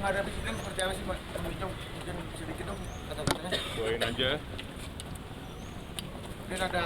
menghadapi sidang seperti apa sih Pak? Mungkin sedikit dong kata-katanya. Doain aja. Mungkin ada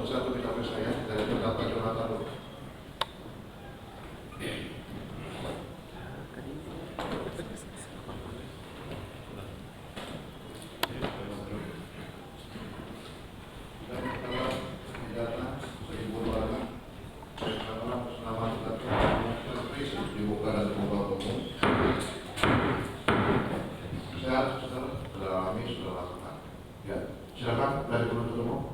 satu kita saya dari terdakwa Jonathan dulu. Silakan dari penuntut umum.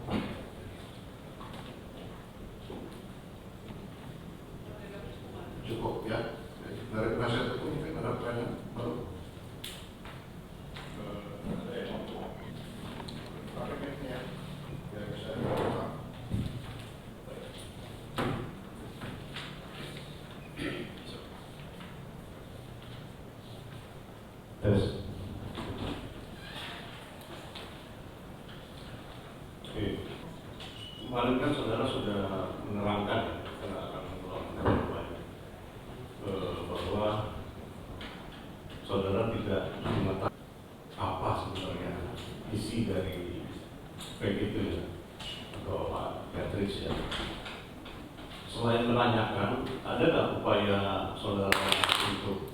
Cukup ya. Dari penasihat hukum mungkin ada pertanyaan baru. Tes. Oke. Kemarin kan saudara sudah menerangkan bahwa saudara tidak mengetahui apa sebenarnya isi dari PGT ya, atau Pak Patrice ya. Selain menanyakan, ada nggak upaya saudara untuk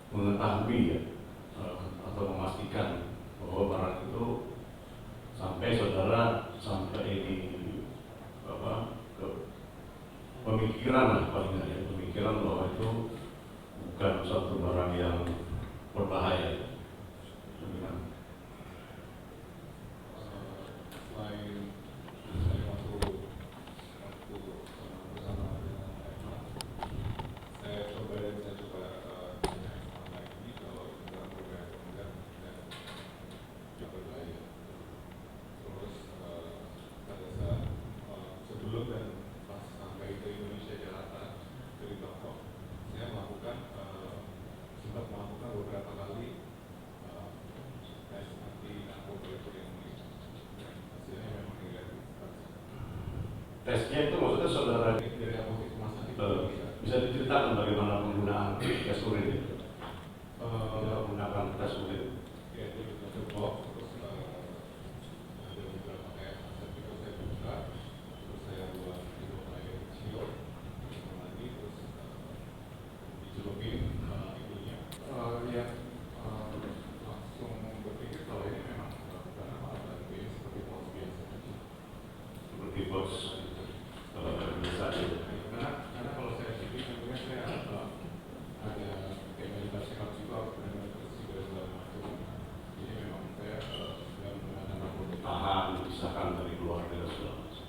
mengetahui ya, atau memastikan bahwa barang itu sampai saudara sampai di ke pemikiran lah paling nggak ya, pemikiran bahwa itu bukan suatu barang yang berbahaya. Tesnya itu maksudnya saudara bisa diceritakan bagaimana penggunaan tes urin itu? Menggunakan tes urin. Ya, itu kita coba terus ada beberapa kayak sertifikat saya buka dipisahkan dari keluarga dan segala macam.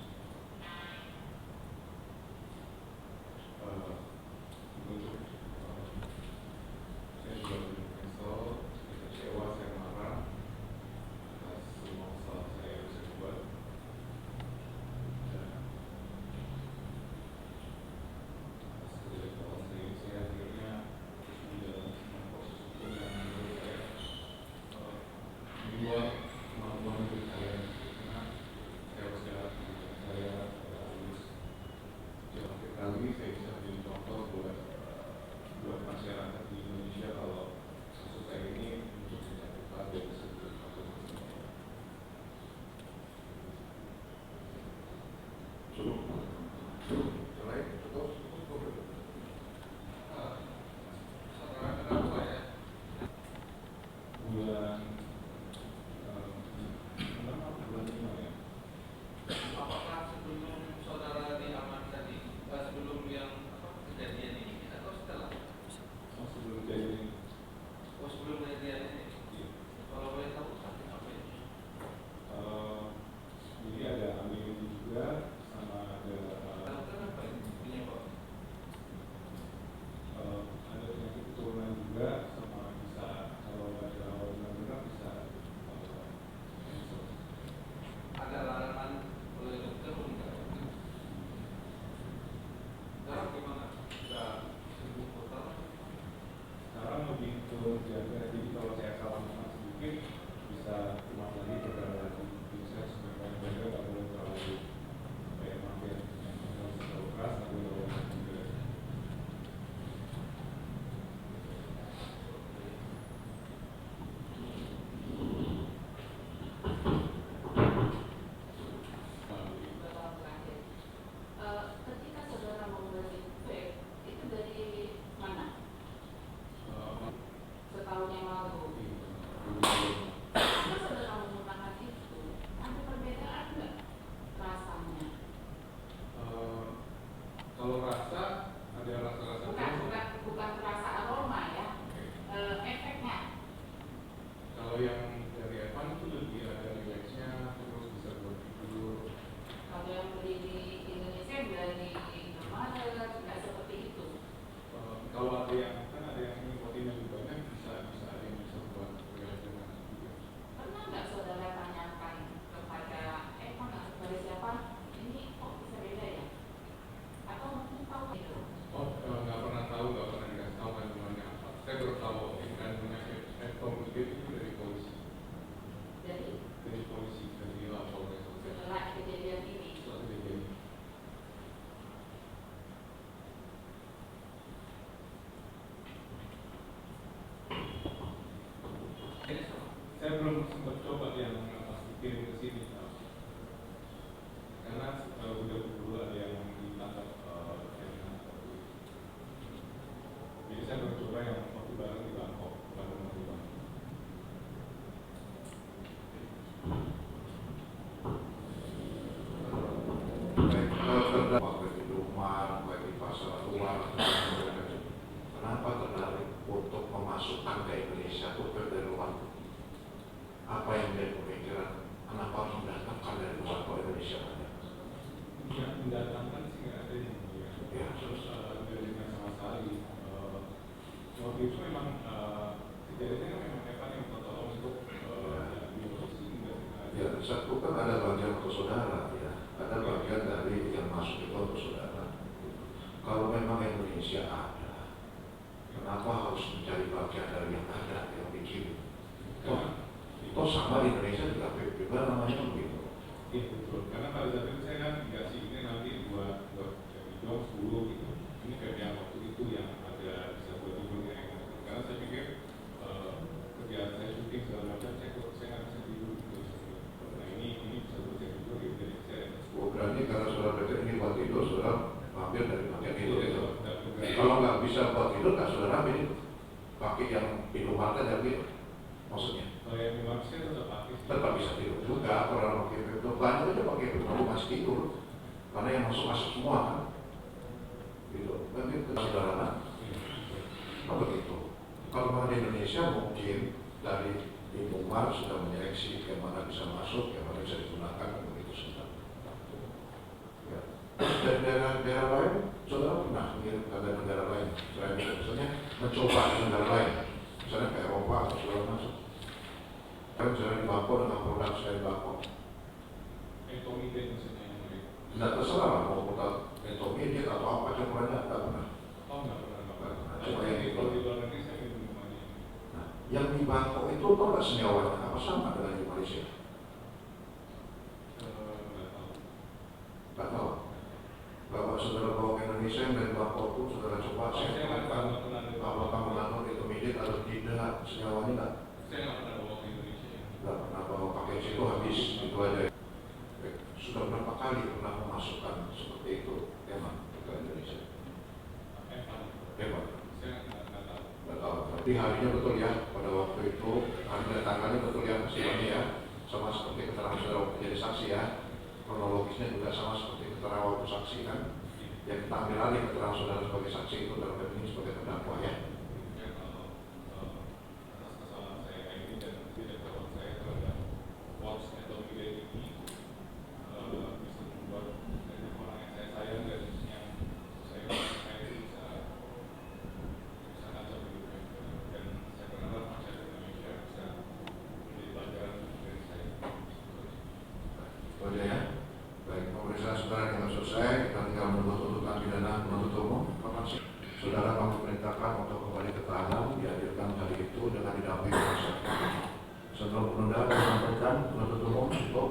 Untuk saya juga menyesal, saya kecewa, saya marah atas semua kesalahan saya yang saya buat. Dan atas kejadian saya akhirnya menjalankan proses hukum yang menurut saya membuat kemampuan hidup saya, karena saya harus jalan saya harus jalan kembali, saya bisa menjadi contoh buat masyarakat di Indonesia kalau kasus saya ini untuk dijatuhkan dan disebut atau Cukup. Yang lain cukup. saudara kenapa ya bulan bulan 5 ya. Apakah sebelum saudara diamankan sebelum yang kejadian ini atau setelah? Sebelum kejadian ini. Oh, sebelum kejadian ini. Iya. Kalau boleh tahu sakit apa ini? Jadi ada amnion juga sama ada Lakukan apa ini? Penyebab? ada penyakit keturunan juga sama bisa kalau ada benar-benar bisa cancer. Ada larangan oleh dokter enggak? Sekarang gimana? Sudah sembuh total? Sekarang lebih ke jaga, jadi kalau saya salah makan sedikit bisa keluar lagi berdarah lagi. Jadi saya sebenarnya jaga nggak boleh terlalu kayak makin yang terlalu keras, nggak boleh terlalu keras juga. Beberapa terakhir. Ketika saudara membeli vape, itu dari mana? Setahun yang lalu. Ketika saudara menggunakan itu, ada perbedaan nggak rasanya? Kalau rasa ada rasa-rasa Bukan terasa aroma ya, efeknya. Kalau yang dari Evan itu lebih ada relaxnya, terus bisa buat tidur. Kalau yang beli di Indonesia dari Indomaret nggak seperti itu. Kalau ada yang kan ada yang nikotin lebih banyak, bisa ada yang bisa buat relaxnya juga. Pernah nggak saudara tanyakan kepada Evan atau kepada siapa? Ini kok bisa beda ya? Atau mungkin tahu itu? Nggak pernah tahu, nggak pernah dikasih tahu kandungannya apa. Saya baru tahu kandungannya Etomiget itu dari polisi, Jadi dari laporan setelah kejadian ini. setelah kejadian. Ini sama. Saya belum sempat coba yang pas dikirim ke sini, karena udah dulu ada yang ditangkap jadi saya baru coba yang waktu bareng di Bangkok, bareng di Bangkok. Baik, terdampak baik di rumah, baik di pasar luar, kenapa tertarik untuk memasukkan ke Indonesia untuk dari luar? Apa yang menjadi pemikiran? Kenapa harus mendatangkan dari luar ke Indonesia banyak? Yang mendatangkan sih nggak ada yang mulia. Ya. Terus dari sama sekali. Waktu itu memang kejadiannya kan memang Evan yang minta tolong untuk di posisi enggak. Ya, satu kan ada bagian untuk saudara, ya. Ada bagian dari yang masuk itu untuk saudara. Kalau memang Indonesia ada, kenapa harus mencari bagian dari yang ada, yang bikin? Toh sama di Indonesia juga juga namanya begitu. Iya betul. Karena pada saat itu saya kan dikasih ini nanti buat hidung 10 gitu. Ini kayak yang waktu itu yang ada bisa buat hidung yang karena saya pikir kerjaan saya syuting segala macam saya nggak bisa tidur gitu. Nah ini bisa buat saya tidur gitu. Jadi saya Berarti karena saudara pikir ini buat tidur, saudara ambil dari bagian itu. Gitu. Iya. Kalau nggak bisa buat tidur, nggak saudara ambil itu. Pakai yang hidung mata dan gitu. Maksudnya? Kalau yang di manusia tetap pakai sih. Tetap bisa tidur juga, orang pakai itu. Banyak aja pakai itu, kamu masih tidur. Karena yang masuk semua kan. Gitu. Nanti ke saudara kan? Nah, begitu. Kalau di Indonesia mungkin dari Ibu Mar sudah menyeleksi yang mana bisa masuk, yang mana bisa digunakan. negara lain, saudara pernah mengirim ke negara lain, selain itu, misalnya mencoba ke negara lain, misalnya ke Eropa atau segala macam. Kan misalnya di Bako dengan produk selain Bako. Entomide maksudnya yang murid. Tidak terserah lah mau produk entomide atau apa, cuma tidak pernah. Oh nggak pernah. Cuma yang itu. Kalau di luar negeri saya minum minumannya. Nah, yang di Bangkok itu tahu nggak senyawanya apa sama dengan di Malaysia? Nggak tahu. Nggak tahu. Bapak saudara bawa ke Indonesia yang dari Bangkok itu saudara coba Saya nggak pernah apa kamu nanggung itu midit atau tidak senyawanya nggak? Saya nggak pernah bawa ke Indonesia. Nggak pernah bawa pakai situ habis itu aja. Sudah berapa kali pernah memasukkan seperti itu emang ke Indonesia? Emang. Saya nggak tahu. Nggak tahu. Tapi harinya betul ya pada waktu itu hari tanggalnya betul ya ini ya sama seperti keterangan saudara waktu jadi saksi ya. Kronologisnya juga sama seperti keterangan waktu saksi kan. Yang kita ambil alih keterangan saudara sebagai saksi itu dalam ini sebagai terdakwa ya. Ya kalau atas kesalahan saya ini dan tidak jawab saya terhadap watch entomide ini bisa membuat banyak orang yang saya sayang dan yang saya bisa kacau hidupnya dan saya berharap masyarakat Indonesia bisa menjadi pelajaran dari saya. Wajar ya. Baik, pemeriksaan saudara yang selesai, kita tinggal menunggu tuntutan pidana penuntut umum. Kapan sih? Saudara kami perintahkan untuk kembali ke tahanan, dihadirkan hari itu dengan didampingi penasihat hukum. Sebelum penundaan disampaikan penuntut umum untuk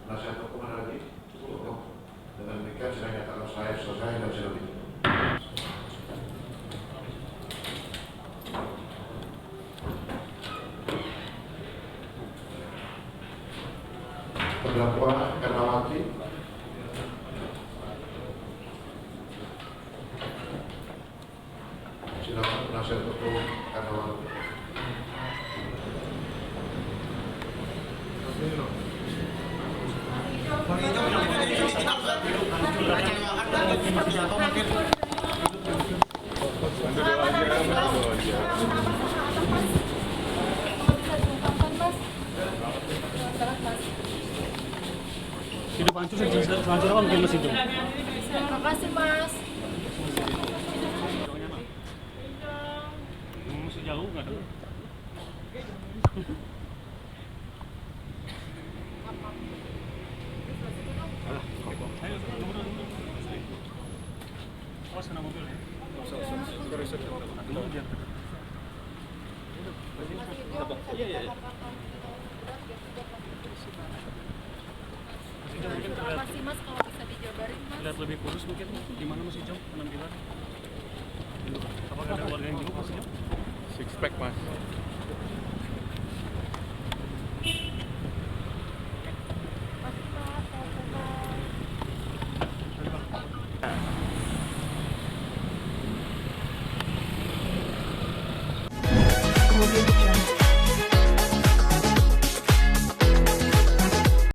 penasihat hukum ada lagi. Cukup. Dengan demikian saya nyatakan saya selesai dan saya ditutup. Terdakwa Ernawati. Silakan penasihat hukum Ernawati. Bang Ijo, ini kita kecewaan seperti apa mungkin? Hidup hancur selanjutnya apa mungkin Mas itu? Makasih Mas. Masih jauh nggak tuh? Awas kena mobil ya. Makasih Mas kalau bisa dijabarin Mas. Lihat lebih kurus mungkin gimana Mas Ijo penampilan? Apakah ada keluarga yang jauh Mas Ijo? Six pack mas.